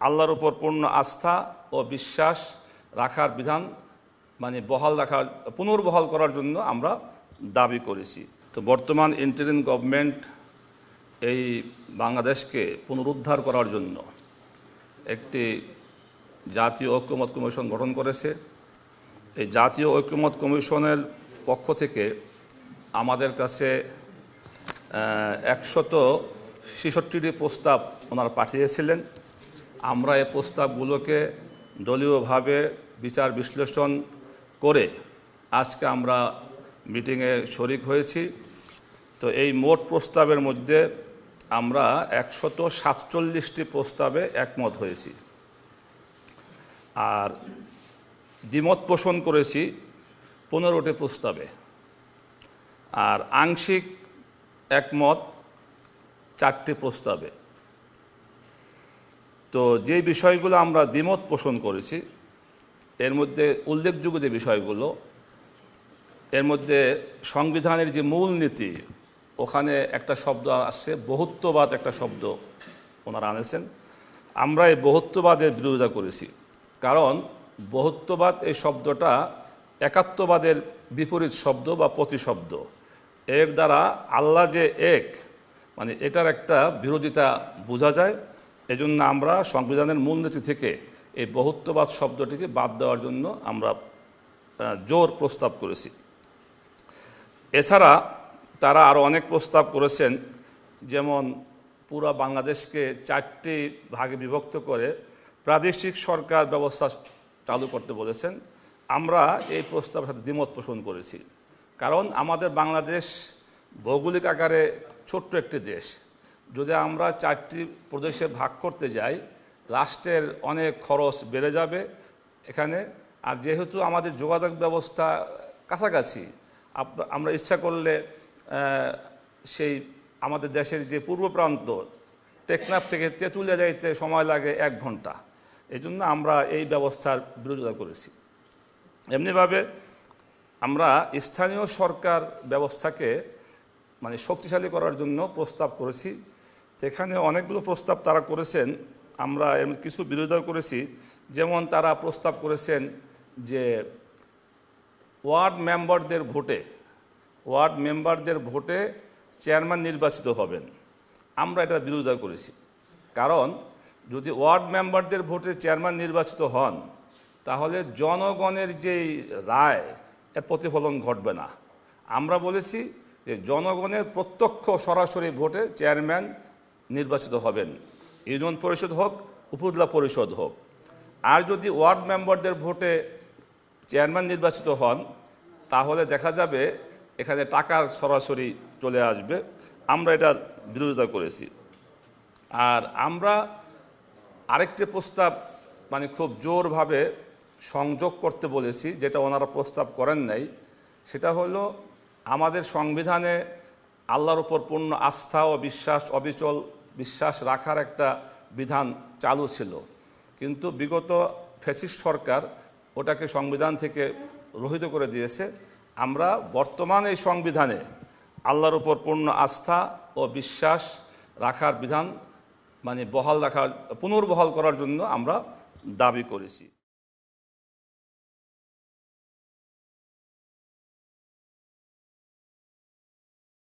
আল্লাহর উপর পূর্ণ আস্থা ও বিশ্বাস রাখার বিধান পুনর্বহাল করার জন্য আমরা দাবি করেছি। তো বর্তমান ইন্টারিম গভর্নমেন্ট এই বাংলাদেশকে পুনরুদ্ধার করার জন্য একটি জাতীয় ঐক্যমত কমিশন গঠন করেছে। এই জাতীয় ঐক্যমত কমিশনের পক্ষ থেকে আমাদের কাছে 166টি প্রস্তাব ওনারা পাঠিয়েছিলেন। আমরা এই প্রস্তাবগুলোকে দলীয়ভাবে বিচার বিশ্লেষণ করে আজকে আমরা মিটিংয়ে শরিক হয়েছি। তো এই মোট প্রস্তাবের মধ্যে আমরা 147টি প্রস্তাবে একমত হয়েছি, আর দ্বিমত পোষণ করেছি 15টি প্রস্তাবে, আর আংশিক একমত 4টি প্রস্তাবে। তো যে বিষয়গুলো আমরা দ্বিমত পোষণ করেছি এর মধ্যে উল্লেখযোগ্য যে বিষয়গুলো, এর মধ্যে সংবিধানের যে মূলনীতি, ওখানে একটা শব্দ আসছে বহুত্ববাদ, একটা শব্দ ওনারা আনেছেন। আমরা এই বহুত্ববাদের বিরোধিতা করেছি, কারণ বহুত্ববাদ এই শব্দটা একাত্মবাদের বিপরীত শব্দ বা প্রতিশব্দ। এর দ্বারা আল্লাহ যে এক, এটার একটা বিরোধিতা বোঝা যায়। এজন্য আমরা সংবিধানের মূলনীতি থেকে এই বহুত্ববাদ শব্দটিকে বাদ দেওয়ার জন্য আমরা জোর প্রস্তাব করেছি। এছাড়া তারা আরও অনেক প্রস্তাব করেছেন, যেমন পুরো বাংলাদেশকে 4টি ভাগে বিভক্ত করে প্রাদেশিক সরকার ব্যবস্থা চালু করতে বলেছেন। আমরা এই প্রস্তাবের সাথে দ্বিমত পোষণ করেছি, কারণ আমাদের বাংলাদেশ ভৌগোলিক আকারে ছোট্ট একটি দেশ। যদি আমরা 4টি প্রদেশে ভাগ করতে যাই, রাষ্ট্রের অনেক খরচ বেড়ে যাবে এখানে। আর যেহেতু আমাদের যোগাযোগ ব্যবস্থা কাছাকাছি, আমরা ইচ্ছা করলে সেই আমাদের দেশের যে পূর্ব প্রান্ত টেকনাফ থেকে তেঁতুলিয়া যাইতে সময় লাগে 1 ঘন্টা। এই জন্য আমরা এই ব্যবস্থার বিরোধিতা করেছি। এমনিভাবে আমরা স্থানীয় সরকার ব্যবস্থাকে শক্তিশালী করার জন্য প্রস্তাব করেছি। এখানে অনেকগুলো প্রস্তাব তারা করেছেন, আমরা এর কিছু বিরোধিতা করেছি। যেমন তারা প্রস্তাব করেছেন যে ওয়ার্ড মেম্বারদের ভোটে চেয়ারম্যান নির্বাচিত হবেন। আমরা এটা বিরোধিতা করেছি, কারণ যদি ওয়ার্ড মেম্বারদের ভোটে চেয়ারম্যান নির্বাচিত হন, তাহলে জনগণের যেই রায় এর প্রতিফলন ঘটবে না। আমরা বলেছি যে জনগণের প্রত্যক্ষ সরাসরি ভোটে চেয়ারম্যান নির্বাচিত হবেন, ইউনিয়ন পরিষদ হোক, উপজেলা পরিষদ হোক। আর যদি ওয়ার্ড মেম্বারদের ভোটে চেয়ারম্যান নির্বাচিত হন, তাহলে দেখা যাবে এখানে টাকার সরাসরি চলে আসবে। আমরা এটার বিরোধিতা করেছি। আর আমরা আরেকটি প্রস্তাব খুব জোরভাবে সংযোগ করতে বলেছি, যেটা ওনারা প্রস্তাব করেন নাই। সেটা হলো, আমাদের সংবিধানে আল্লাহর উপর পূর্ণ আস্থা ও অবিচল বিশ্বাস রাখার একটা বিধান চালু ছিল, কিন্তু বিগত ফ্যাসিস্ট সরকার ওটাকে সংবিধান থেকে রহিত করে দিয়েছে। আমরা বর্তমান এই সংবিধানে আল্লাহর উপর পূর্ণ আস্থা ও বিশ্বাস রাখার বিধান পুনর্বহাল করার জন্য আমরা দাবি করেছি।